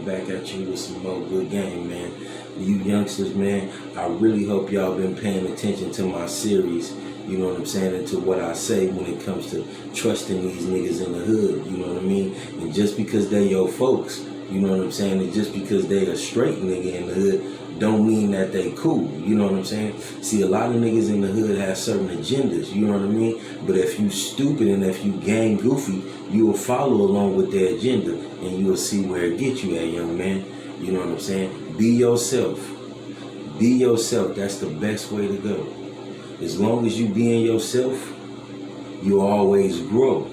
back at you with some more good game, man. You youngsters, man, I really hope y'all been paying attention to my series, you know what I'm saying, and to what I say when it comes to trusting these niggas in the hood, you know what I mean? And just because they your folks, you know what I'm saying, and just because they a straight nigga in the hood, don't mean that they cool, you know what I'm saying? See, a lot of niggas in the hood have certain agendas, you know what I mean? But if you stupid and if you gang goofy, you will follow along with their agenda and you will see where it gets you at, young man. You know what I'm saying? Be yourself. Be yourself. That's the best way to go. As long as you being yourself, you always grow.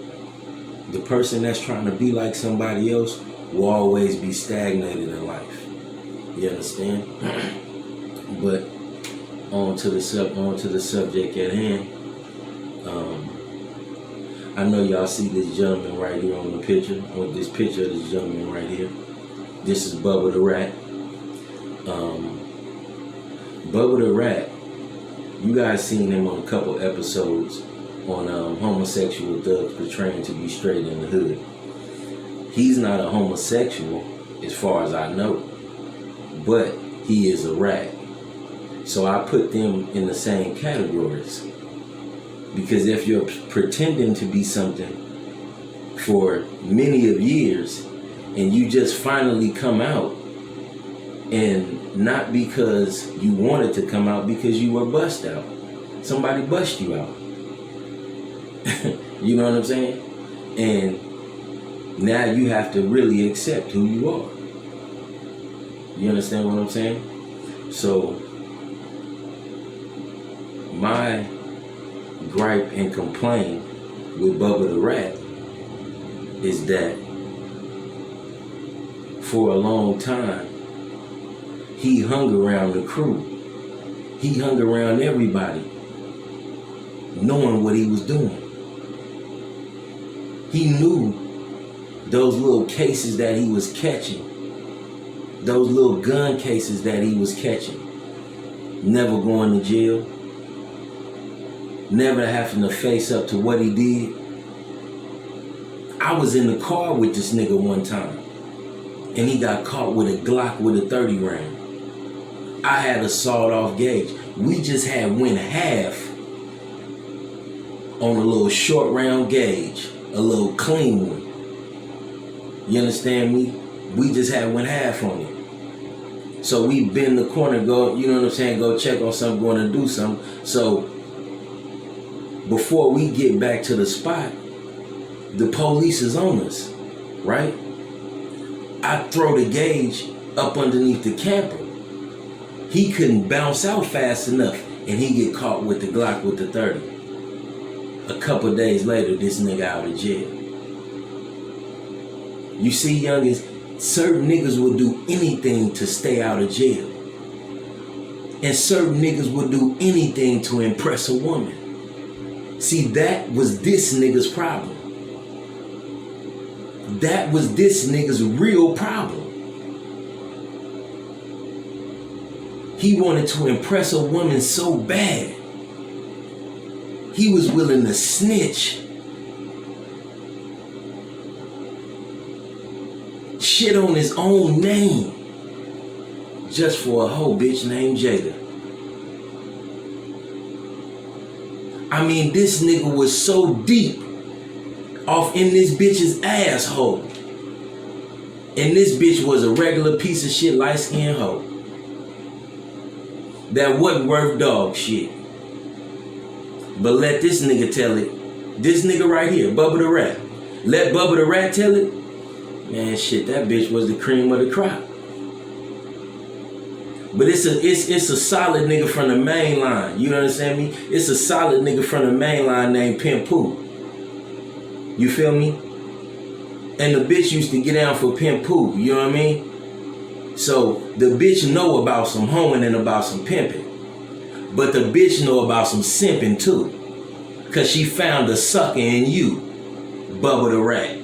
The person that's trying to be like somebody else will always be stagnated in life. You understand? But on to the subject at hand. I know y'all see this gentleman right here on the picture, on this picture of this gentleman right here. This is Bubba the Rat. Bubba the Rat, you guys seen him on a couple episodes on homosexual thugs portraying to be straight in the hood. He's not a homosexual as far as I know, but he is a rat. So I put them in the same categories. Because if you're pretending to be something for many of years and you just finally come out, and not because you wanted to come out, because you were bust out. Somebody bust you out. You know what I'm saying? And now you have to really accept who you are. You understand what I'm saying? So my gripe and complaint with Bubba the Rat is that for a long time he hung around the crew. He hung around everybody, knowing what he was doing. He knew those little cases that he was catching, those little gun cases that he was catching, never going to jail, never having to face up to what he did. I was in the car with this nigga one time, and he got caught with a Glock with a 30 round. I had a sawed-off gauge. We just had went half on a little short round gauge, a little clean one. You understand me? We just had went half on it. So we bend the corner, go, you know what I'm saying, go check on something, going to do something. So before we get back to the spot, the police is on us, right? I throw the gauge up underneath the camper. He couldn't bounce out fast enough, and he get caught with the Glock with the 30. A couple days later, this nigga out of jail. You see, youngest, certain niggas will do anything to stay out of jail. And certain niggas will do anything to impress a woman. See, that was this nigga's problem. That was this nigga's real problem. He wanted to impress a woman so bad, he was willing to snitch, shit on his own name, just for a hoe bitch named Jada. I mean, this nigga was so deep off in this bitch's asshole, and this bitch was a regular piece of shit light-skinned hoe that wasn't worth dog shit. But let this nigga tell it. This nigga right here, Bubba the Rat. Let Bubba the Rat tell it. Man, shit, that bitch was the cream of the crop. But it's a solid nigga from the main line. You understand me? It's a solid nigga from the main line named Pimp Pooh. You feel me? And the bitch used to get down for Pimp Pooh. You know what I mean? So the bitch know about some hoeing and about some pimping. But the bitch know about some simping too. Cause she found a sucker in you, Bubba the Rat.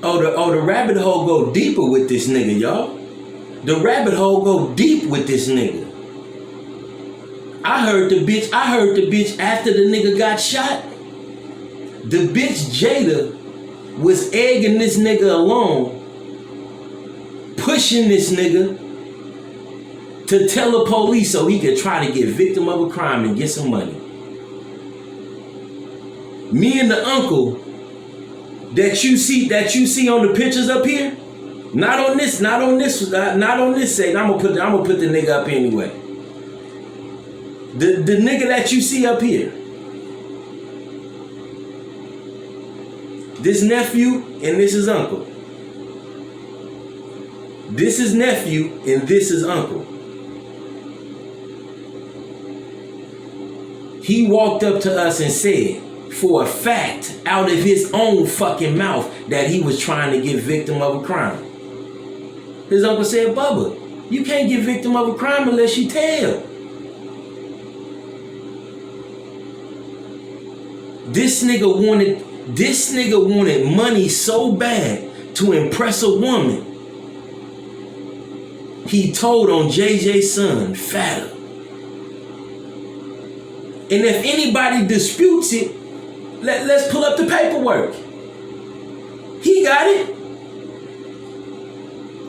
Oh, the rabbit hole go deeper with this nigga, y'all. The rabbit hole go deep with this nigga. I heard the bitch after the nigga got shot. The bitch Jada was egging this nigga along pushing this nigga to tell the police so he could try to get victim of a crime and get some money. Me and the uncle that you see on the pictures up here, not on this side. I'm gonna put the nigga up anyway. The nigga that you see up here, this nephew and this is uncle. This is nephew and this is uncle. He walked up to us and said, for a fact, out of his own fucking mouth, that he was trying to get victim of a crime. His uncle said, Bubba, you can't get victim of a crime unless you tell. This nigga wanted money so bad to impress a woman. He told on JJ's son, Fatter. And if anybody disputes it, let's pull up the paperwork. He got it.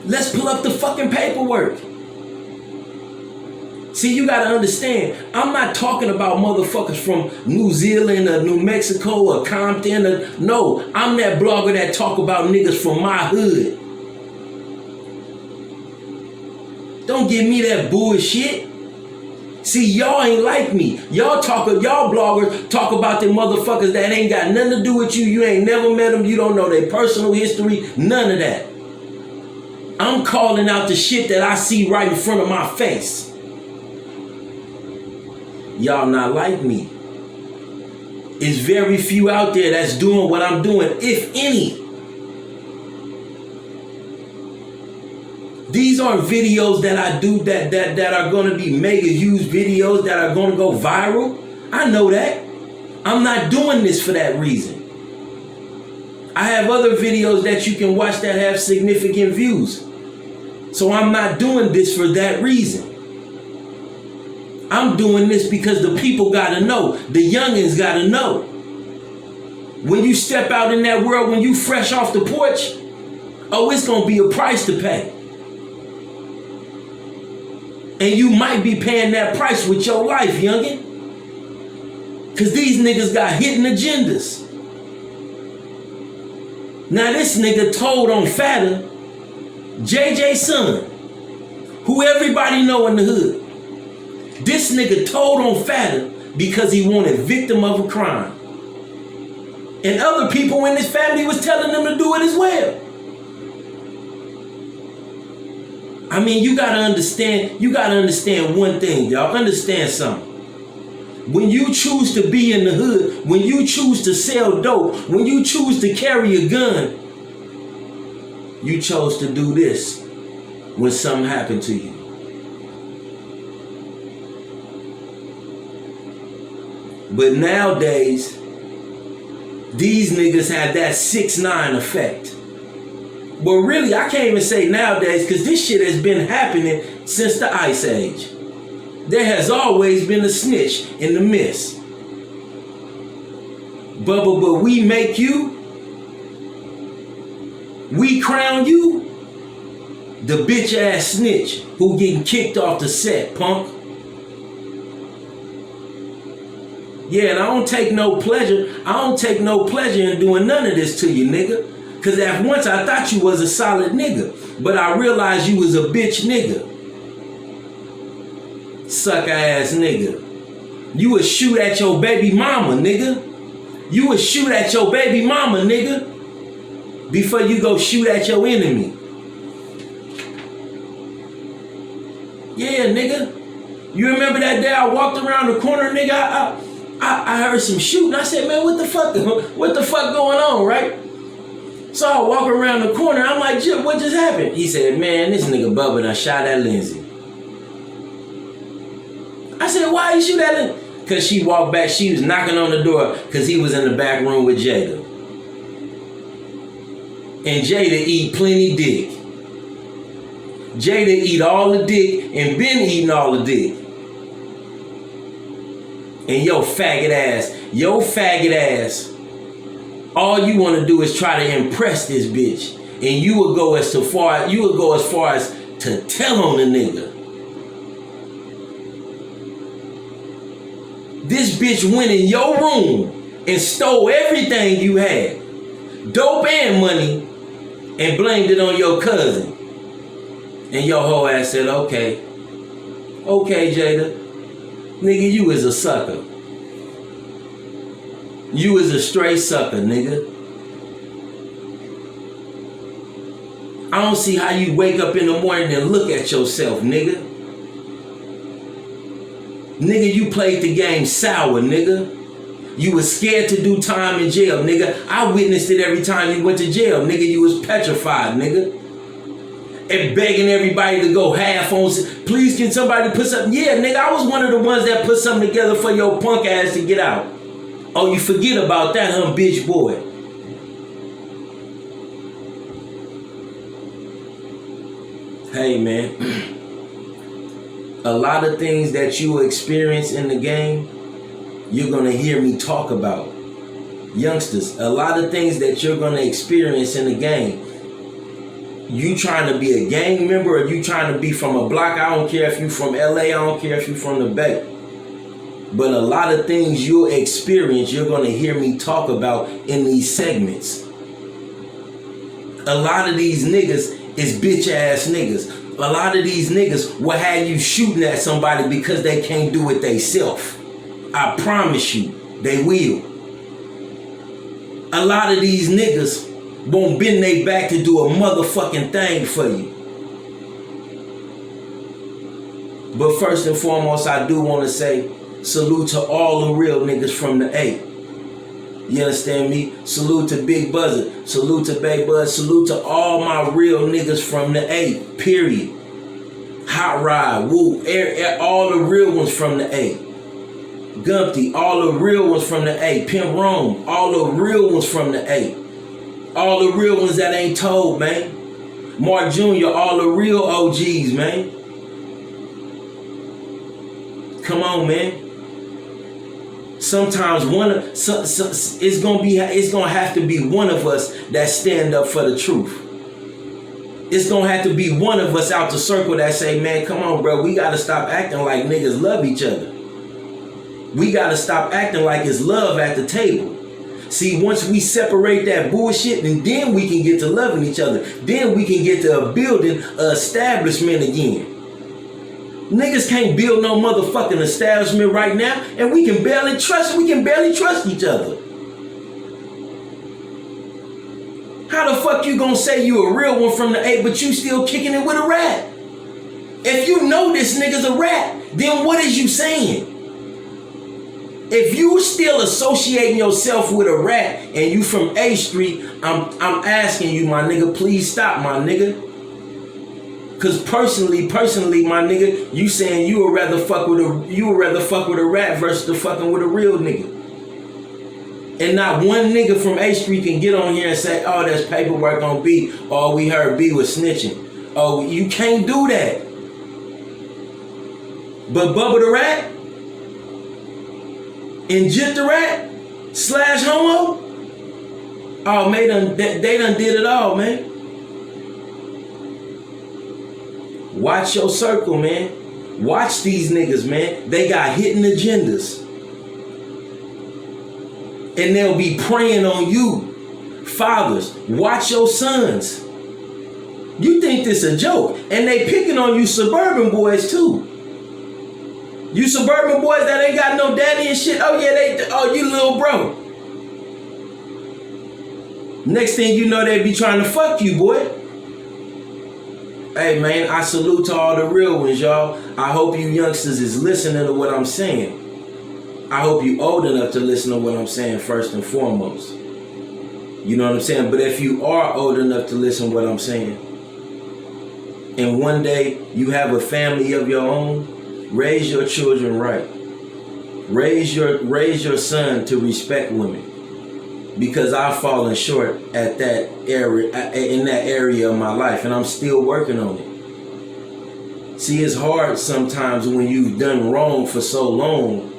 Let's pull up the fucking paperwork. See, you gotta understand, I'm not talking about motherfuckers from New Zealand or New Mexico or Compton. No, I'm that blogger that talk about niggas from my hood. Don't give me that bullshit. See, y'all ain't like me. Y'all bloggers talk about them motherfuckers that ain't got nothing to do with you. You ain't never met them. You don't know their personal history. None of that. I'm calling out the shit that I see right in front of my face. Y'all not like me. It's very few out there that's doing what I'm doing, if any. These aren't videos that I do that are going to be mega huge videos that are going to go viral. I know that. I'm not doing this for that reason. I have other videos that you can watch that have significant views. So I'm not doing this for that reason. I'm doing this because the people got to know. The youngins got to know. When you step out in that world, when you fresh off the porch, oh, it's going to be a price to pay. And you might be paying that price with your life, youngin. Because these niggas got hidden agendas. Now this nigga told on Fatter, JJ's son, who everybody know in the hood. This nigga told on Fatter because he wanted victim of a crime. And other people in his family was telling them to do it as well. I mean, you gotta understand one thing, y'all. Understand something. When you choose to be in the hood, when you choose to sell dope, when you choose to carry a gun, you chose to do this when something happened to you. But nowadays, these niggas have that 6ix9ine effect. But really, I can't even say nowadays because this shit has been happening since the Ice Age. There has always been a snitch in the mist. But we make you, we crown you, the bitch ass snitch who getting kicked off the set, punk. Yeah, and I don't take no pleasure in doing none of this to you, nigga. Cause at once I thought you was a solid nigga, but I realized you was a bitch nigga. Sucker ass nigga. You would shoot at your baby mama, nigga. You would shoot at your baby mama, nigga, before you go shoot at your enemy. Yeah, nigga. You remember that day I walked around the corner, nigga? I heard some shooting. I said, man, what the fuck going on, right? So I walk around the corner. I'm like, Jip, what just happened? He said, man, this nigga Bubba done shot at Lindsay. I said, why you shoot at Lindsay? Because she walked back. She was knocking on the door because he was in the back room with Jada. And Jada eat plenty dick. Jada eat all the dick and been eating all the dick. And your faggot ass, all you want to do is try to impress this bitch. And you would go as far as to tell on the nigga. This bitch went in your room and stole everything you had, dope and money, and blamed it on your cousin. And your whole ass said, okay, Jada, nigga, you is a sucker. You is a straight sucker, nigga. I don't see how you wake up in the morning and look at yourself, nigga. Nigga, you played the game sour, nigga. You was scared to do time in jail, nigga. I witnessed it every time you went to jail, nigga. You was petrified, nigga. And begging everybody to go half on. Please, can somebody put something? Yeah, nigga, I was one of the ones that put something together for your punk ass to get out. Oh, you forget about that, huh, bitch boy? Hey, man. A lot of things that you experience in the game, you're going to hear me talk about. Youngsters, a lot of things that you're going to experience in the game. You trying to be a gang member or you trying to be from a block, I don't care if you from LA, I don't care if you from the Bay. But a lot of things you'll experience, you're going to hear me talk about in these segments. A lot of these niggas is bitch ass niggas. A lot of these niggas will have you shooting at somebody because they can't do it theyself. I promise you, they will. A lot of these niggas won't bend their back to do a motherfucking thing for you. But first and foremost, I do want to say salute to all the real niggas from the A. You understand me? Salute to Big Buzzard. Salute to Bay Buzz. Salute to all my real niggas from the A. Period. Hot Rod, Woo, all the real ones from the A. Gumpty, all the real ones from the A. Pimp Rome, all the real ones from the A. All the real ones that ain't told, man. Mark Jr., all the real OGs, man. Come on, man. Sometimes it's gonna have to be one of us that stand up for the truth. It's gonna have to be one of us out the circle that say, man, come on, bro, we gotta stop acting like niggas love each other. We gotta stop acting like it's love at the table. See, once we separate that bullshit, and then we can get to loving each other. Then we can get to building an establishment again. Niggas can't build no motherfucking establishment right now, and we can barely trust each other. How the fuck you gonna say you a real one from the A, but you still kicking it with a rat? If you know this nigga's a rat, then what is you saying? If you still associating yourself with a rat and you from A Street, I'm asking you, my nigga, please stop, my nigga. Cause personally, my nigga, you saying you would rather fuck with a rat versus the fucking with a real nigga. And not one nigga from A Street can get on here and say, oh, there's paperwork on B. Oh, we heard B was snitching. Oh, you can't do that. But Bubba the Rat and Jit the Rat / homo, oh man, they done did it all, man. Watch your circle, man. Watch these niggas, man. They got hidden agendas. And they'll be preying on you. Fathers, watch your sons. You think this a joke. And they picking on you suburban boys too. You suburban boys that ain't got no daddy and shit. Oh yeah, you little bro. Next thing you know, they be trying to fuck you, boy. Hey man, I salute to all the real ones, y'all. I hope you youngsters is listening to what I'm saying. I hope you old enough to listen to what I'm saying first and foremost. You know what I'm saying? But if you are old enough to listen to what I'm saying, and one day you have a family of your own, raise your children right. Raise your son to respect women. Because I've fallen short at that area, in that area of my life, and I'm still working on it. See, it's hard sometimes when you've done wrong for so long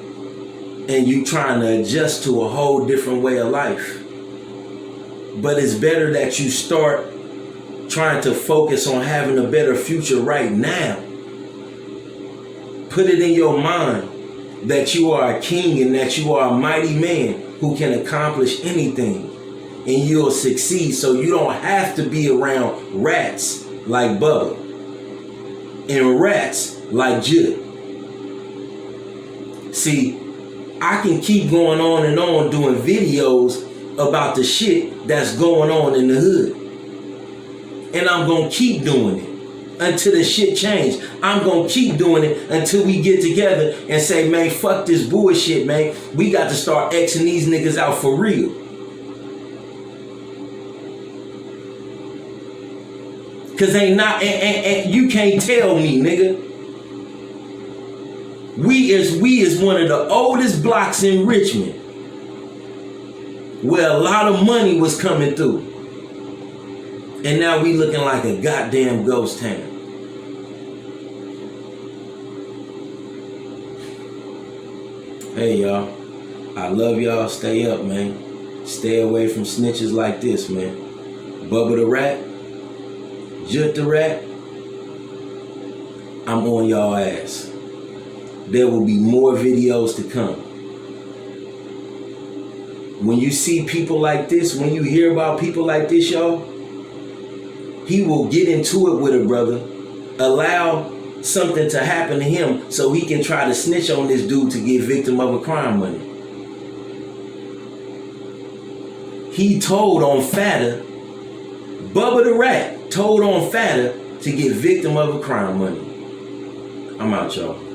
and you trying to adjust to a whole different way of life. But it's better that you start trying to focus on having a better future right now. Put it in your mind that you are a king and that you are a mighty man who can accomplish anything, and you'll succeed. So you don't have to be around rats like Bubba and rats like Jud. See, I can keep going on and on doing videos about the shit that's going on in the hood. And I'm going to keep doing it until the shit change. I'm going to keep doing it until we get together and say, man, fuck this bullshit, man. We got to start Xing these niggas out for real. Cause ain't not, and you can't tell me, nigga. We is one of the oldest blocks in Richmond, where a lot of money was coming through. And now we looking like a goddamn ghost town. Hey y'all, I love y'all. Stay up, man. Stay away from snitches like this, man. Bubba the Rat, Jud the Rat, I'm on y'all ass. There will be more videos to come. When you see people like this, when you hear about people like this, y'all, he will get into it with a brother, allow something to happen to him so he can try to snitch on this dude to get victim of a crime money. He told on Fatter, Bubba the Rat told on Fatter to get victim of a crime money. I'm out, y'all.